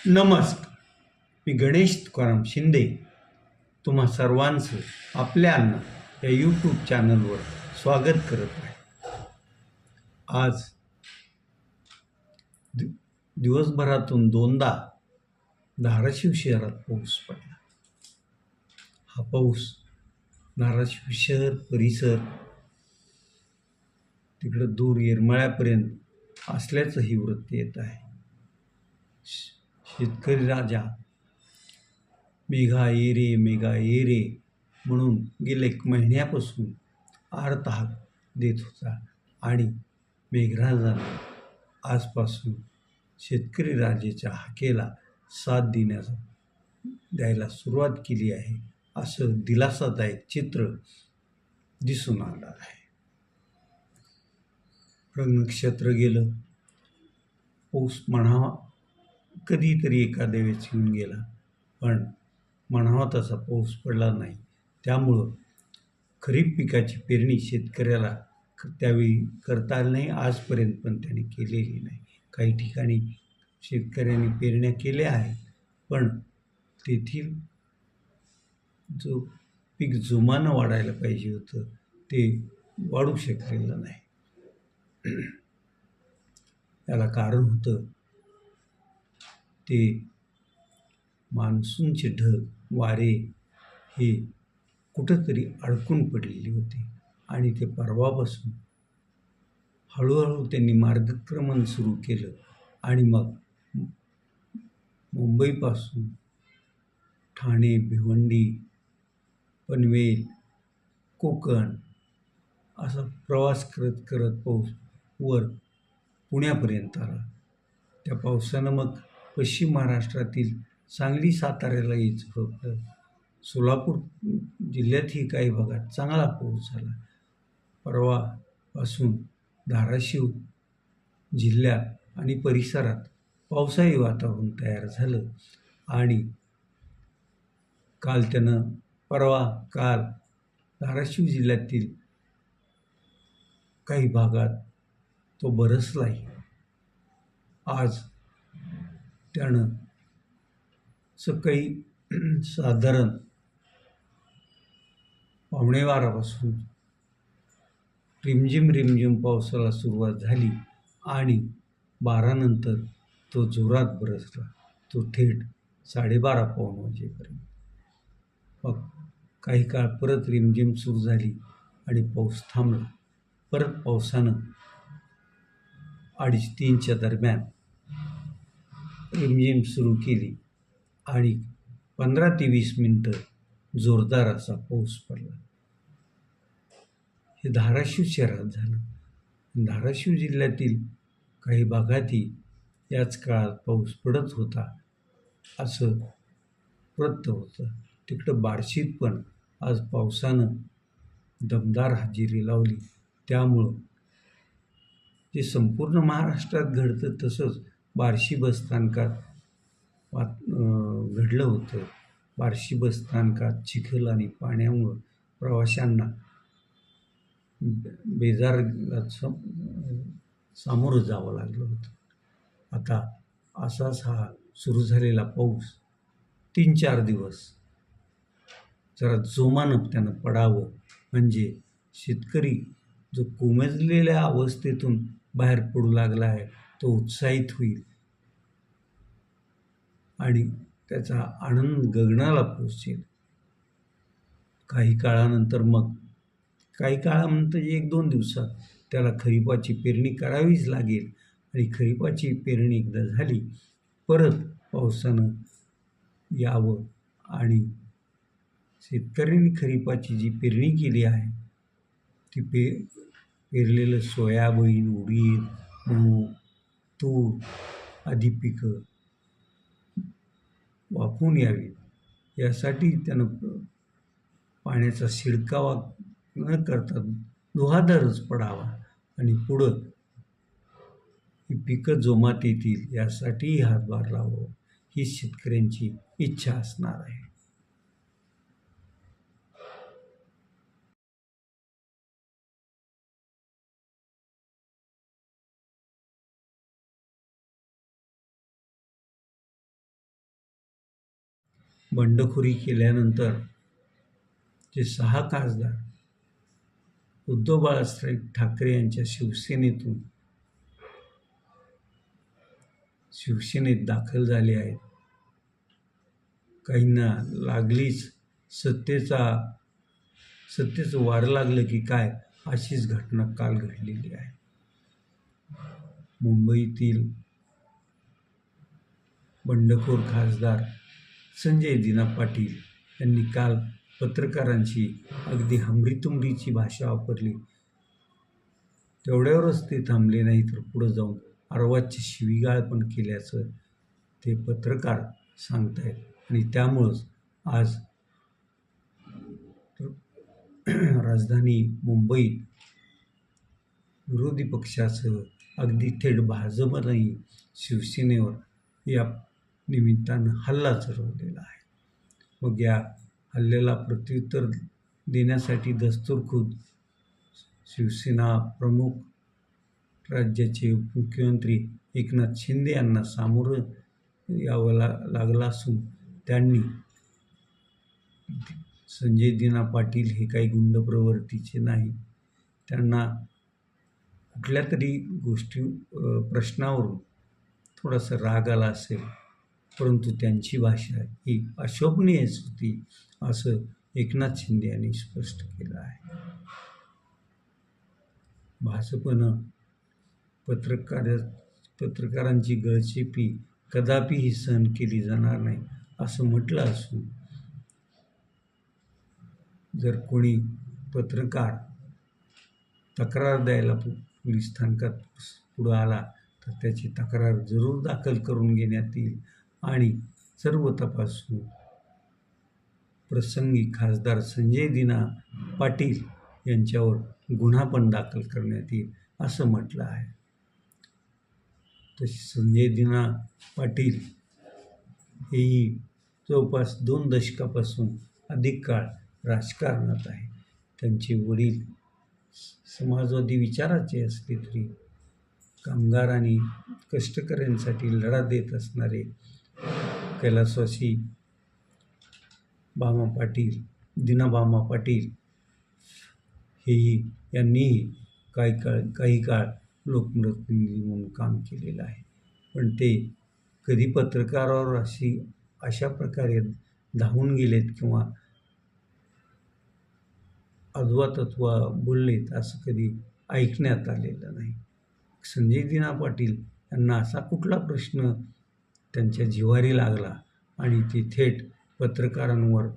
नमस्कार. मी गणेश तुकाराम शिंदे तुम्हा सर्वांचं आपल्या अण्णा या यूट्यूब चॅनलवर स्वागत करत आहे. आज दिवसभरातून दोनदा धाराशिव शहरात पाऊस पडला. हा पाऊस धाराशिव शहर परिसर तिकडं दूर येरमाळ्यापर्यंत असल्याचंही वृत्त येत आहे. शेतकरी राजा मेघा ये रे म्हणून गेल्या 1 महिन्यापासून आर्तहाक देत होता आणि मेघराजाने आजपासून शेतकरी राजाच्या हाकेला साथ द्यायला सुरुवात केली आहे, असं दिलासादायक चित्र दिसून आलं आहे. नक्षत्र गेलं, पाऊस म्हणावा कधीतरी एखाद्या वेळेस येऊन गेला, पण म्हणावा तसा पाऊस पडला नाही. त्यामुळं खरीप पिकाची पेरणी शेतकऱ्याला त्यावेळी करता आली नाही. आजपर्यंत पण त्यांनी केलेली नाही. काही ठिकाणी शेतकऱ्यांनी पेरण्या केल्या आहेत, पण तेथील जो पीक जोमानं वाढायला पाहिजे होतं ते वाढू शकलेलं नाही. त्याला कारण होतं ते मान्सूनचे ढग वारे हे कुठंतरी अडकून पडलेले होते आणि ते परवापासून हळूहळू त्यांनी मार्गक्रमण सुरू केलं आणि मग मुंबईपासून ठाणे, भिवंडी, पनवेल, कोकण असा प्रवास करत करत पाऊस वर पुण्यापर्यंत आला. त्या पावसानं मग पश्चिम महाराष्ट्रातील सांगली, साताऱ्याला यायचं होतं. सोलापूर जिल्ह्यातही काही भागात चांगला पाऊस झाला. परवापासून धाराशिव जिल्ह्यात आणि परिसरात पावसाळी वातावरण तयार झालं आणि काल धाराशिव जिल्ह्यातील काही भागात तो बरसलाही. आज त्यानं सकाळी साधारण 11:15पासून रिमझिम पावसाला सुरुवात झाली आणि 12 नंतर तो जोरात बरसला. तो थेट 12:30-1 वाजेपर्यंत. मग काही काळ परत रिमझिम सुरू झाली आणि पाऊस थांबला. परत पावसानं 2:30-3च्या दरम्यान रिमझिम सुरू केली आणि 15 ते 20 मिनटं जोरदार असा पाऊस पडला. हे धाराशिव शहरात झालं. धाराशिव जिल्ह्यातील काही भागातही याच काळात पाऊस पडत होता असं वृत्त होतं. तिकडं बार्शीत पण आज पावसानं दमदार हजेरी लावली. त्यामुळं जे संपूर्ण महाराष्ट्रात घडतं तसंच बार्शी बसस्थानकात घडलं होतं. बार्शी बसस्थानकात चिखल आणि पाण्यामुळं प्रवाशांना बेजाराला सामोरं जावं लागलं होतं. आता असाच हा सुरू झालेला पाऊस 3-4 दिवस जरा जोमानं त्यानं पडावं, म्हणजे शेतकरी जो कोमेजलेल्या अवस्थेतून बाहेर पडू लागला आहे तो उत्साहित होईल आणि त्याचा आनंद गगनाला पोहोचेल. काही काळानंतर 1-2 दिवसात त्याला खरीपाची पेरणी करावीच लागेल आणि खरीपाची पेरणी एकदा झाली परत पावसानं यावं आणि शेतकऱ्यांनी खरीपाची जी पेरणी केली आहे ती पेरलेलं सोयाबीन, उडीद, मूग, तूर आदी पिकं वाफून यावीत यासाठी त्यानं पाण्याचा शिडकावा न करता डोहाधरच पडावा आणि पुढं ही पिकं जोमात येतील यासाठीही हातभार लावावा ही शेतकऱ्यांची इच्छा असणार आहे. बंडखोरी केल्यानंतर जे 6 खासदार उद्धव बाळासाहेब ठाकरे यांच्या शिवसेनेत दाखल झाले आहेत. काहींना लागलीच सत्तेचं वारं लागलं की काय, अशीच घटना काल घडलेली आहे. मुंबईतील बंडखोर खासदार संजय दिना पाटील यांनी काल पत्रकारांची अगदी हमरीतुमरीची भाषा वापरली. तेवढ्यावरच ते थांबले नाही, तर पुढे जाऊन अर्वाच्य शिवीगाळ पण केल्याचं ते पत्रकार सांगतायत. आणि त्यामुळंच आज राजधानी मुंबईत विरोधी पक्षासह अगदी थेट भाजपनंही शिवसेनेवर या निमित्तानं हल्ला चढवलेला आहे. मग या हल्ल्याला प्रत्युत्तर देण्यासाठी दस्तूरखुद शिवसेना प्रमुख राज्याचे उपमुख्यमंत्री एकनाथ शिंदे यांना सामोरं यावं लागलं असून त्यांनी संजय दिना पाटील हे काही गुंड प्रवृत्तीचे नाही, त्यांना कुठल्या तरी प्रश्नावरून थोडासा राग आला असेल, परंतु त्यांची भाषा ही अशोभनीयच होती असं एकनाथ शिंदे यांनी स्पष्ट केलं आहे. भाजपनं पत्रकारांची गळचेपी कदापिही सहन केली जाणार नाही असं म्हटलं असून जर कोणी पत्रकार तक्रार द्यायला पोलीस स्थानकात पुढं आला तर त्याची तक्रार जरूर दाखल करून घेण्यात येईल आणि सर्व तपासून प्रसंगी खासदार संजय दिना पाटील यांच्यावर गुन्हा पण दाखल करण्यात येईल असं म्हटलं आहे. तसे संजय दिना पाटील हेही जवळपास 2 दशकापासून अधिक काळ राजकारणात आहे. त्यांचे वडील समाजवादी विचाराचे असले तरी कामगार आणि कष्टकऱ्यांसाठी लढा देत असणारे कैलासवासी दिनाबामा पाटील यांनीही काही काळ लोकप्रतिनिधी म्हणून काम केलेलं आहे. पण ते कधी पत्रकारावर अशा प्रकारे धावून गेलेत किंवा अथवा तत्वा बोललेत असं कधी ऐकण्यात आलेलं नाही. संजय दिना पाटील यांना असा कुठला प्रश्न त्यांच्या जिव्हारी लागला आणि ते थेट पत्रकारांवर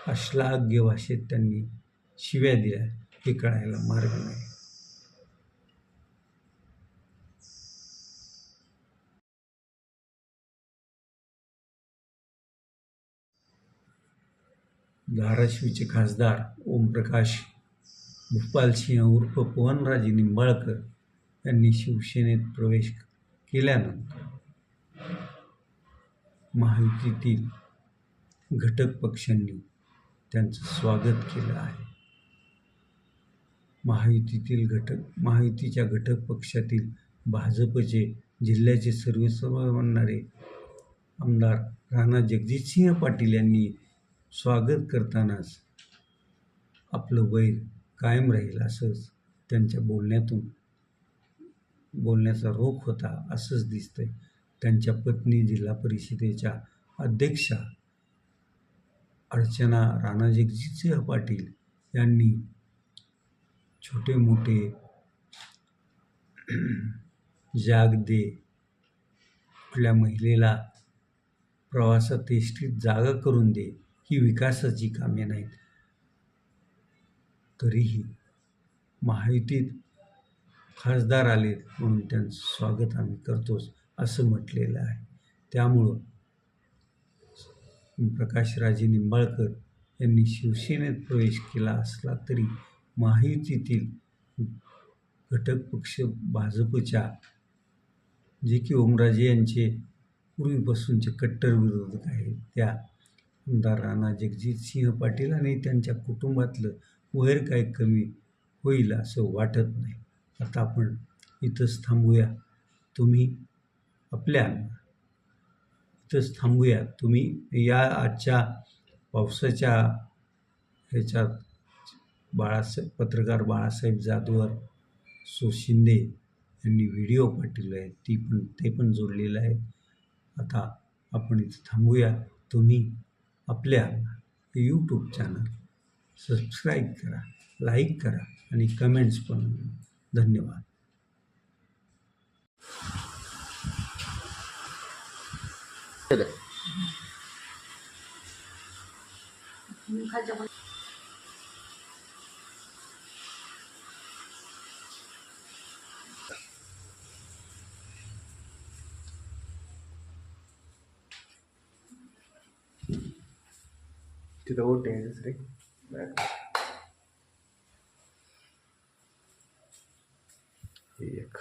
अश्लाघ्य भाषेत त्यांनी शिव्या दिल्या, हे कळायला मार्ग नाही. धाराशिवचे खासदार ओमप्रकाश भूपालसिंह उर्फ पवनराजे निंबाळकर यांनी शिवसेनेत प्रवेश केल्यानंतर महायुतीतील घटक पक्षांनी त्यांचं स्वागत केलं आहे. महायुतीच्या घटक पक्षातील भाजपचे जिल्ह्याचे सर्वेसर्वा म्हणणारे आमदार राणा जगजितसिंह पाटील यांनी स्वागत करतानाच आपलं वैर कायम राहील असंच त्यांच्या बोलण्याचा रोख होता असंच दिसतंय. त्यांच्या पत्नी जिल्हा परिषदेच्या अध्यक्षा अर्चना राणा जगजितसिंह पाटील यांनी छोटे मोठे जाग दे, कुठल्या महिलेला प्रवासात एसटीत जागा करून दे, ही विकासाची कामे नाहीत. तरीही महायुतीत खासदार आले म्हणून त्यांचं स्वागत आम्ही करतोच असं म्हटलेलं आहे. त्यामुळं प्रकाशराजे निंबाळकर यांनी शिवसेनेत प्रवेश केला असला तरी महायुतीतील घटक पक्ष भाजपच्या, जे की ओमराजे यांचे पूर्वीपासूनचे कट्टर विरोधक आहेत, त्या आमदार राणा जगजितसिंह पाटील आणि त्यांच्या कुटुंबातलं वैर काही कमी होईल असं वाटत नाही. आता आपण इथंच थांबूया. तुम्ही आपल्या इथंच थांबूया. तुम्ही या आजच्या पावसाच्या ह्याच्यात पत्रकार बाळासाहेब जाधवर, सो शिंदे यांनी व्हिडिओ पाठवले आहेत, ते पण जोडलेलं आहे. आता आपण इथं थांबूया. तुम्ही आपल्या यूट्यूब चॅनल सबस्क्राईब करा, लाईक करा आणि कमेंट्स पण. धन्यवाद. तिथं ओटे आहे दुसरे एक